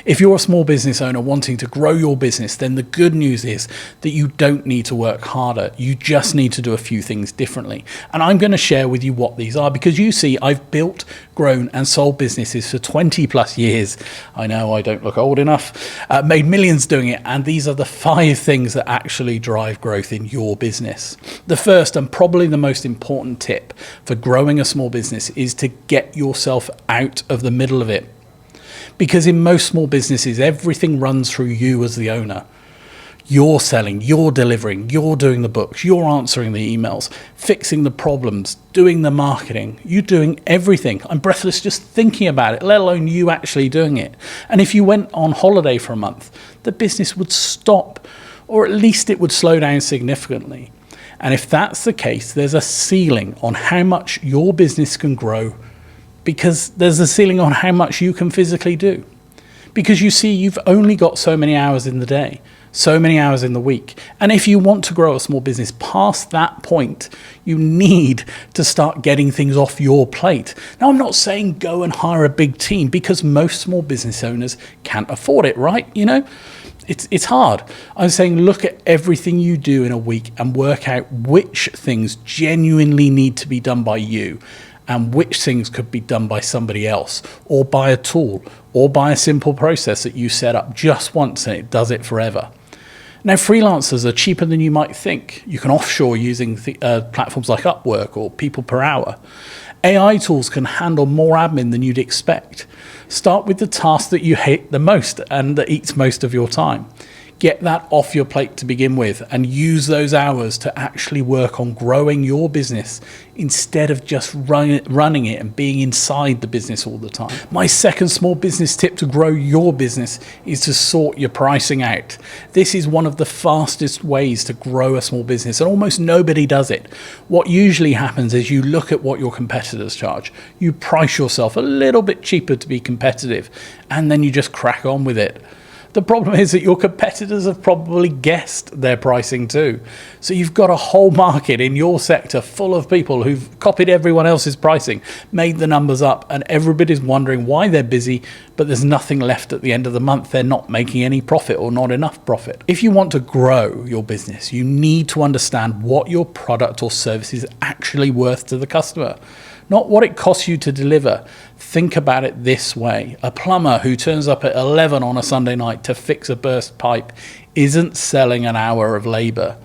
If you're a small business owner wanting to grow your business, then the good news is that you don't need to work harder. You just need to do a few things differently. And I'm going to share with you what these are, because you see, I've built, grown and sold businesses for 20 plus years. I know I don't look old enough, made millions doing it. And these are the 5 things that actually drive growth in your business. The first and probably the most important tip for growing a small business is to get yourself out of the middle of it. Because in most small businesses, everything runs through you as the owner. You're selling, you're delivering, you're doing the books, you're answering the emails, fixing the problems, doing the marketing. You're doing everything. I'm breathless just thinking about it, let alone you actually doing it. And if you went on holiday for a month, the business would stop, or at least it would slow down significantly. And if that's the case, there's a ceiling on how much your business can grow, because there's a ceiling on how much you can physically do. Because you see, you've only got so many hours in the day, so many hours in the week. And if you want to grow a small business past that point, you need to start getting things off your plate. Now, I'm not saying go and hire a big team, because most small business owners can't afford it, right? You know, it's hard. I'm saying look at everything you do in a week and work out which things genuinely need to be done by you, and which things could be done by somebody else, or by a tool, or by a simple process that you set up just once and it does it forever. Now, freelancers are cheaper than you might think. You can offshore using platforms like Upwork or People Per Hour. AI tools can handle more admin than you'd expect. Start with the task that you hate the most and that eats most of your time. Get that off your plate to begin with, and use those hours to actually work on growing your business instead of just running it and being inside the business all the time. My second small business tip to grow your business is to sort your pricing out. This is one of the fastest ways to grow a small business, and almost nobody does it. What usually happens is you look at what your competitors charge, you price yourself a little bit cheaper to be competitive, and then you just crack on with it. The problem is that your competitors have probably guessed their pricing too. So you've got a whole market in your sector full of people who've copied everyone else's pricing, made the numbers up, and everybody's wondering why they're busy, but there's nothing left at the end of the month. They're not making any profit, or not enough profit. If you want to grow your business, you need to understand what your product or service is actually worth to the customer, not what it costs you to deliver. Think about it this way. A plumber who turns up at 11 on a Sunday night to fix a burst pipe isn't selling an hour of labor.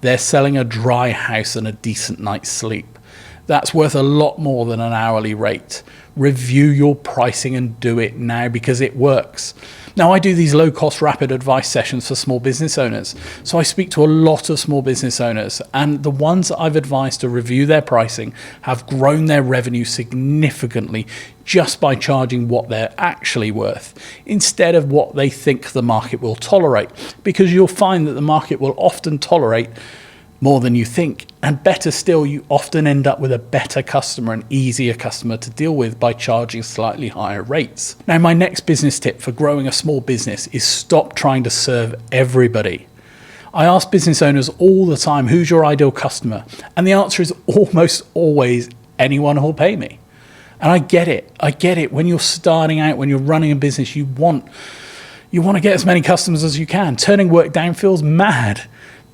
They're selling a dry house and a decent night's sleep. That's worth a lot more than an hourly rate. Review your pricing and do it now, because it works. Now, I do these low-cost rapid advice sessions for small business owners. So I speak to a lot of small business owners, and the ones that I've advised to review their pricing have grown their revenue significantly just by charging what they're actually worth instead of what they think the market will tolerate, because you'll find that the market will often tolerate more than you think. And better still, you often end up with a better customer, an easier customer to deal with, by charging slightly higher rates. Now, my next business tip for growing a small business is stop trying to serve everybody. I ask business owners all the time, who's your ideal customer? And the answer is almost always anyone who'll pay me. And I get it. I get it. When you're starting out, when you're running a business, you want to get as many customers as you can. Turning work down feels mad.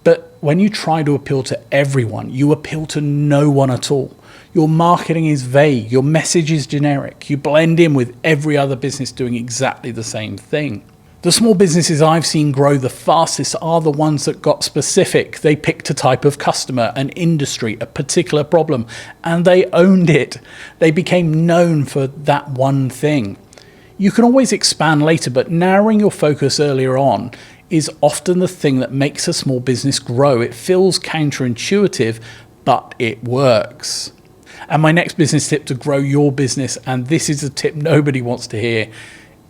But when you try to appeal to everyone, you appeal to no one at all. Your marketing is vague. Your message is generic. You blend in with every other business doing exactly the same thing. The small businesses I've seen grow the fastest are the ones that got specific. They picked a type of customer, an industry, a particular problem, and they owned it. They became known for that one thing. You can always expand later, but narrowing your focus earlier on is often the thing that makes a small business grow. It feels counterintuitive, but it works. And my next business tip to grow your business, and this is a tip nobody wants to hear,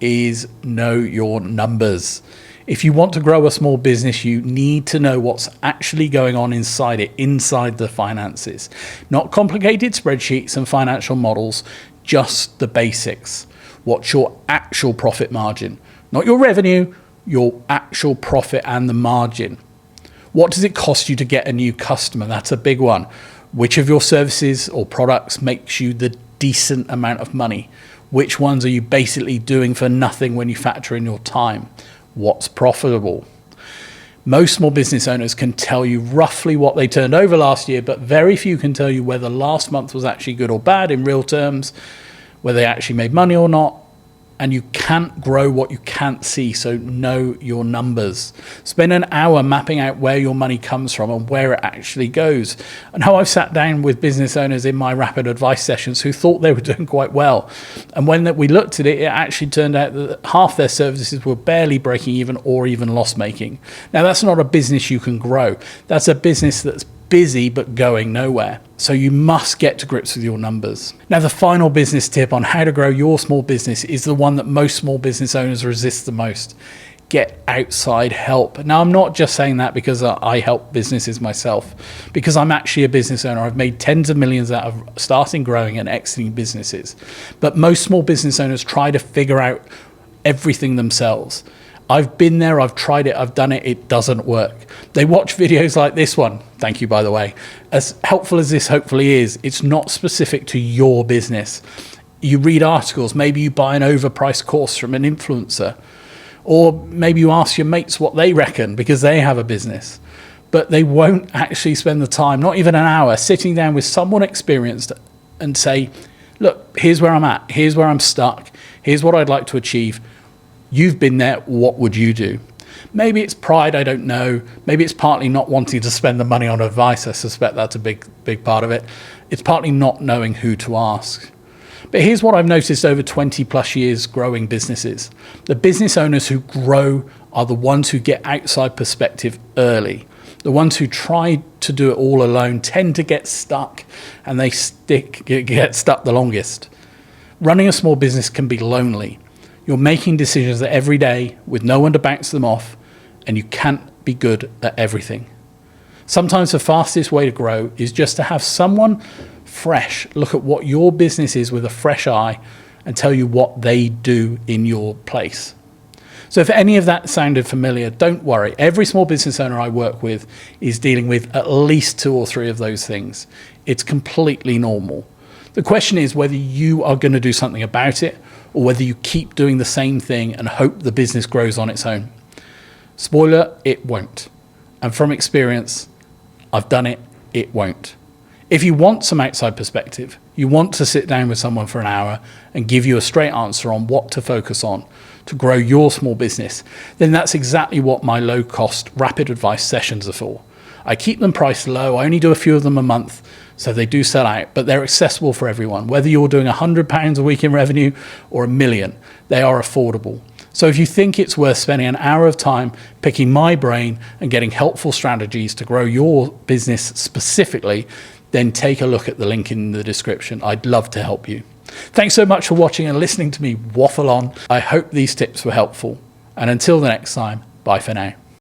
is know your numbers. If you want to grow a small business, you need to know what's actually going on inside it, inside the finances. Not complicated spreadsheets and financial models, just the basics. What's your actual profit margin? Not your revenue, your actual profit and the margin. What does it cost you to get a new customer? That's a big one. Which of your services or products makes you the decent amount of money? Which ones are you basically doing for nothing when you factor in your time? What's profitable? Most small business owners can tell you roughly what they turned over last year, but very few can tell you whether last month was actually good or bad in real terms, whether they actually made money or not. And you can't grow what you can't see, so know your numbers. Spend an hour mapping out where your money comes from and where it actually goes. And how I've sat down with business owners in my rapid advice sessions who thought they were doing quite well. And when we looked at it, it actually turned out that half their services were barely breaking even or even loss making. Now, that's not a business you can grow. That's a business that's busy but going nowhere. So you must get to grips with your numbers. Now, the final business tip on how to grow your small business is the one that most small business owners resist the most. Get outside help. Now, I'm not just saying that because I help businesses myself, because I'm actually a business owner. I've made tens of millions out of starting, growing and exiting businesses. But most small business owners try to figure out everything themselves. I've been there, I've tried it, I've done it, it doesn't work. They watch videos like this one, thank you by the way. As helpful as this hopefully is, it's not specific to your business. You read articles, maybe you buy an overpriced course from an influencer, or maybe you ask your mates what they reckon because they have a business. But they won't actually spend the time, not even an hour, sitting down with someone experienced and say, look, here's where I'm at, here's where I'm stuck, here's what I'd like to achieve. You've been there, what would you do? Maybe it's pride, I don't know. Maybe it's partly not wanting to spend the money on advice. I suspect that's a big part of it. It's partly not knowing who to ask. But here's what I've noticed over 20 plus years growing businesses. The business owners who grow are the ones who get outside perspective early. The ones who try to do it all alone tend to get stuck, and they get stuck the longest. Running a small business can be lonely. You're making decisions every day with no one to bounce them off, and you can't be good at everything. Sometimes the fastest way to grow is just to have someone fresh look at what your business is with a fresh eye and tell you what they do in your place. So if any of that sounded familiar, don't worry. Every small business owner I work with is dealing with at least 2 or 3 of those things. It's completely normal. The question is whether you are going to do something about it, or whether you keep doing the same thing and hope the business grows on its own. Spoiler, it won't. And from experience, I've done it, it won't. If you want some outside perspective, you want to sit down with someone for an hour and give you a straight answer on what to focus on to grow your small business, then that's exactly what my low-cost rapid advice sessions are for. I keep them priced low. I only do a few of them a month, so they do sell out, but they're accessible for everyone. Whether you're doing £100 a week in revenue or $1 million, they are affordable. So if you think it's worth spending an hour of time picking my brain and getting helpful strategies to grow your business specifically, then take a look at the link in the description. I'd love to help you. Thanks so much for watching and listening to me waffle on. I hope these tips were helpful. And until the next time, bye for now.